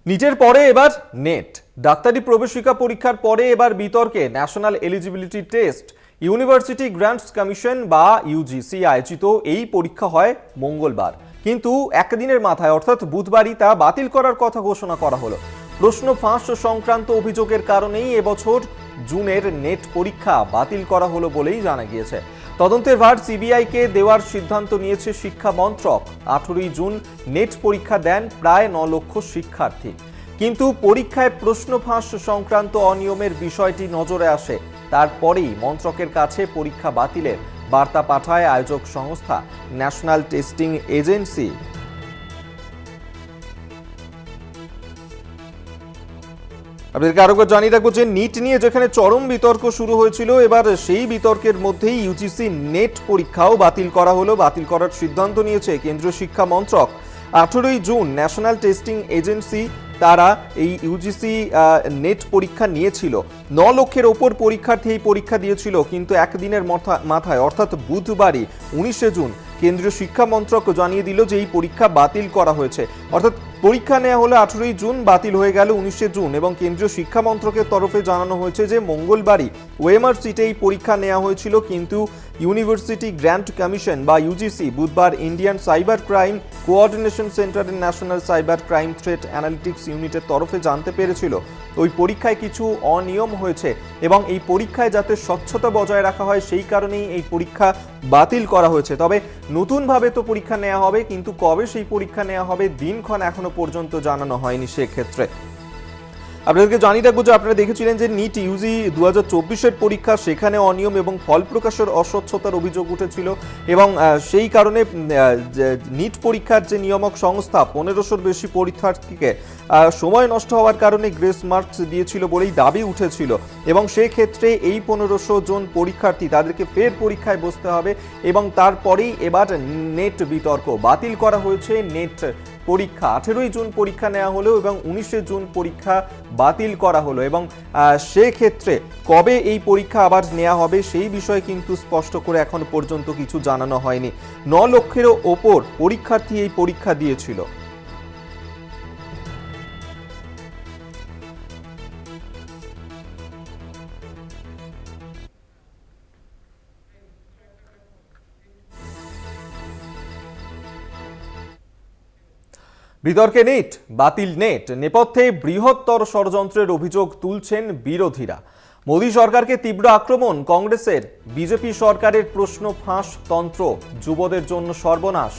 নিটের পরে এবার নেট। ডাক্তারি প্রবেশিকা পরীক্ষার পরে এবার বিতর্কে national eligibility test. University grants commission বা ইউজিসি আয়োজিত এই পরীক্ষা হয় মঙ্গলবার, কিন্তু একদিনের মাথায় অর্থাৎ বুধবারই তা বাতিল করার কথা ঘোষণা করা হলো। প্রশ্ন ফাঁস সংক্রান্ত অভিযোগের কারণেই এবছর জুনের নেট পরীক্ষা বাতিল করা হলো বলেই জানা গিয়েছে। তদন্তের ভার সিবিআইকে দেওয়ার সিদ্ধান্ত নিয়েছে শিক্ষা মন্ত্রক। 18ই জুন নেট পরীক্ষা দেন প্রায় 9 লক্ষ শিক্ষার্থী, কিন্তু পরীক্ষায় প্রশ্ন ফাঁস সংক্রান্ত অনিয়মের বিষয়টি নজরে আসে। তারপরেই মন্ত্রকের কাছে পরীক্ষা বাতিলের বার্তা পাঠায় আয়োজক সংস্থা ন্যাশনাল টেস্টিং এজেন্সি। আপনাদেরকে আরো জানিয়ে রাখবো যে নিট নিয়ে যেখানে চরম বিতর্ক শুরু হয়েছিল, এবার সেই বিতর্কের মধ্যেই ইউজিসি নেট পরীক্ষাও বাতিল করা হলো। বাতিল করার সিদ্ধান্ত নিয়েছে কেন্দ্রীয় শিক্ষা মন্ত্রক। 18ই জুন ন্যাশনাল টেস্টিং এজেন্সি তারা এই ইউজিসি নেট পরীক্ষা নিয়েছিল। 9 লক্ষের ওপর পরীক্ষার্থী এই পরীক্ষা দিয়েছিল, কিন্তু একদিনের মাথায় অর্থাৎ বুধবারই 19শে জুন কেন্দ্রীয় শিক্ষা মন্ত্রক জানিয়ে দিল যে এই পরীক্ষা বাতিল করা হয়েছে। অর্থাৎ পরীক্ষা নেওয়া হলো 18ই জুন, বাতিল হয়ে গেল 19শে জুন। এবং কেন্দ্রীয় শিক্ষা মন্ত্রকের তরফে জানানো হয়েছে যে মঙ্গলবারই ওএমআর সিটে এই পরীক্ষা নেওয়া হয়েছিল, কিন্তু ইউনিভার্সিটি গ্র্যান্ট কমিশন বা ইউজিসি বুধবার ইন্ডিয়ান সাইবার ক্রাইম কোঅর্ডিনেশন সেন্টারের national cyber crime threat analytics ইউনিটের তরফে জানতে পেরেছিল ওই পরীক্ষায় কিছু অনিয়ম হয়েছে এবং এই পরীক্ষায় যাতে স্বচ্ছতা বজায় রাখা হয় সেই কারণেই এই পরীক্ষা বাতিল করা হয়েছে। তবে নতুনভাবে তো পরীক্ষা নেওয়া হবে, কিন্তু কবে সেই পরীক্ষা নেওয়া হবে দিনক্ষণ এখনো পর্যন্ত জানানো হয়নি। সেক্ষেত্রে আপনাদেরকে জানিয়ে রাখবো যে আপনারা দেখেছিলেন যে নিট ইউজি 2024-এর পরীক্ষা, সেখানে অনিয়ম এবং ফল প্রকাশের অস্বচ্ছতার অভিযোগ উঠেছিল এবং সেই কারণে নিট পরীক্ষার যে নিয়ামক সংস্থা 1500-র বেশি পরীক্ষার্থীকে সময় নষ্ট হওয়ার কারণে গ্রেস মার্কস দিয়েছিল বলেই দাবি উঠেছিল এবং সেক্ষেত্রে এই 1500 জন পরীক্ষার্থী তাদেরকে ফের পরীক্ষায় বসতে হবে এবং তারপরেই এবার নেট বিতর্ক। বাতিল করা হয়েছে নেট পরীক্ষা। 18ই জুন পরীক্ষা নেওয়া হলো এবং 19শে জুন পরীক্ষা বাতিল করা হলো এবং সেক্ষেত্রে কবে এই পরীক্ষা আবার নেওয়া হবে সেই বিষয়ে কিন্তু স্পষ্ট করে এখনো পর্যন্ত কিছু জানানো হয়নি। 9 লক্ষেরও ওপর পরীক্ষার্থী এই পরীক্ষা দিয়েছিল। বিতর্কে নিট বাতিল, নেট নেপথ্যে বৃহত্তর ষড়যন্ত্রের অভিযোগ তুলছেন বিরোধীরা। মোদী সরকারকে তীব্র আক্রমণ কংগ্রেসের। বিজেপি সরকারের প্রশ্ন ফাঁস তন্ত্র যুবদের জন্য সর্বনাশ।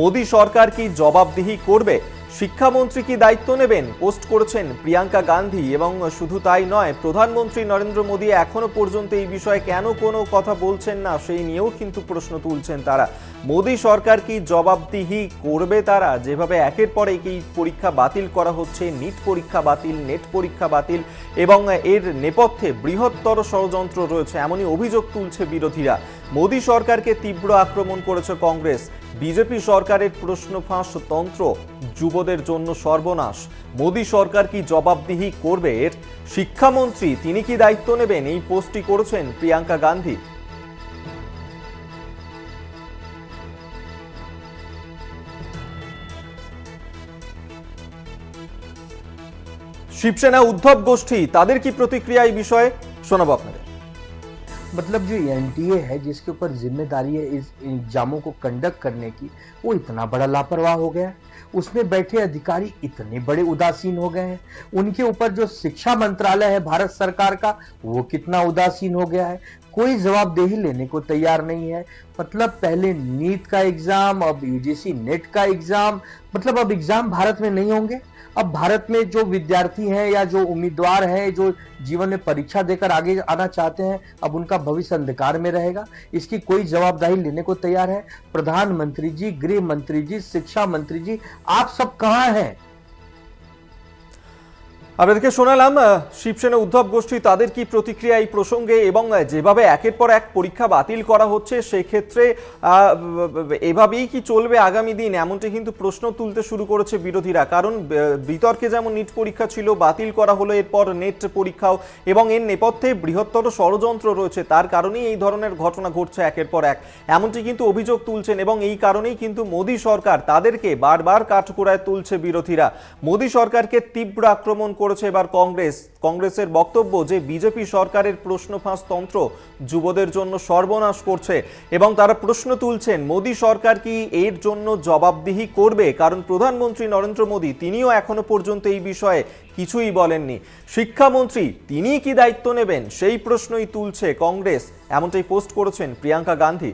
মোদী সরকার কি জবাবদিহি করবে? শিক্ষামন্ত্রী কি দায়িত্ব নেবেন? পোস্ট করেছেন প্রিয়াঙ্কা গান্ধী। এবং শুধু তাই নয়, প্রধানমন্ত্রী নরেন্দ্র মোদী এখনো পর্যন্ত এই বিষয়ে কেন কোনো কথা বলছেন না সেই নিয়েও কিন্তু প্রশ্ন তুলছেন তারা। মোদী সরকার কি জবাবদিহি করবে তারা? যেভাবে একের পর এক এই পরীক্ষা বাতিল করা হচ্ছে, নিট পরীক্ষা বাতিল, নেট পরীক্ষা বাতিল এবং এর নেপথ্যে বৃহত্তর ষড়যন্ত্র রয়েছে এমনই অভিযোগ তুলছে বিরোধীরা। মোদী সরকারকে তীব্র আক্রমণ করেছে কংগ্রেস। বিজেপি সরকারের প্রশ্ন ফাঁস তন্ত্র যুবদের জন্য সর্বনাশ। মোদী সরকার কি জবাবদিহি করবে এর? শিক্ষামন্ত্রী তিনি কি দায়িত্ব নেবেন? এই পোস্টটি করেছেন প্রিয়াঙ্কা গান্ধী। শিবসেনা উদ্ধব গোষ্ঠী তাদের কি প্রতিক্রিয়া এই বিষয়ে শোনাবো আপনাদের। मतलब जो एनटीए है जिसके ऊपर जिम्मेदारी है इस एग्जामों को कंडक्ट करने की, वो इतना बड़ा लापरवाह हो गया है। उसमें बैठे अधिकारी इतने बड़े उदासीन हो गए हैं। उनके ऊपर जो शिक्षा मंत्रालय है भारत सरकार का, वो कितना उदासीन हो गया है। कोई जवाबदेही लेने को तैयार नहीं है। मतलब पहले नीट का एग्जाम, अब यूजीसी नेट का एग्जाम, मतलब अब एग्जाम भारत में नहीं होंगे। अब भारत में जो विद्यार्थी हैं या जो उम्मीदवार हैं जो जीवन में परीक्षा देकर आगे आना चाहते हैं, अब उनका भविष्य अंधकार में रहेगा। इसकी कोई जवाबदारी लेने को तैयार है? प्रधानमंत्री जी, गृह मंत्री जी, शिक्षा मंत्री जी, आप सब कहां हैं? আপনাদেরকে শোনালাম শিবসেনা উদ্ধব গোষ্ঠী তাদের কি প্রতিক্রিয়া এই প্রসঙ্গে, এবং যেভাবে একের পর এক পরীক্ষা বাতিল করা হচ্ছে সেক্ষেত্রে এভাবেই কি চলবে আগামী দিন, এমনটি কিন্তু প্রশ্ন তুলতে শুরু করেছে বিরোধীরা। কারণ বিতর্কে যেমন নিট পরীক্ষা ছিল, বাতিল করা হলো এরপর নেট পরীক্ষাও, এবং এর নেপথ্যে বৃহত্তর ষড়যন্ত্র রয়েছে, তার কারণেই এই ধরনের ঘটনা ঘটছে একের পর এক, এমনটি কিন্তু অভিযোগ তুলছেন। এবং এই কারণেই কিন্তু মোদী সরকার তাদেরকে বারবার কাঠগড়ায় তুলছে বিরোধীরা। মোদী সরকারকে তীব্র আক্রমণ করেছে এবার কংগ্রেসের বক্তব্য যে বিজেপি সরকারের প্রশ্ন ফাঁস তন্ত্র যুবদের জন্য সর্বনাশ করছে, এবং তারা প্রশ্ন তুলছেন মোদী সরকার কি এর জন্য জবাবদিহি করবে। কারণ প্রধানমন্ত্রী নরেন্দ্র মোদী তিনিও এখনো পর্যন্ত এই বিষয়ে কিছুই বলেননি। শিক্ষামন্ত্রী তিনি কি দায়িত্ব নেবেন সেই প্রশ্নই তুলছে কংগ্রেস, এমনটাই পোস্ট করেছেন প্রিয়াঙ্কা গান্ধী।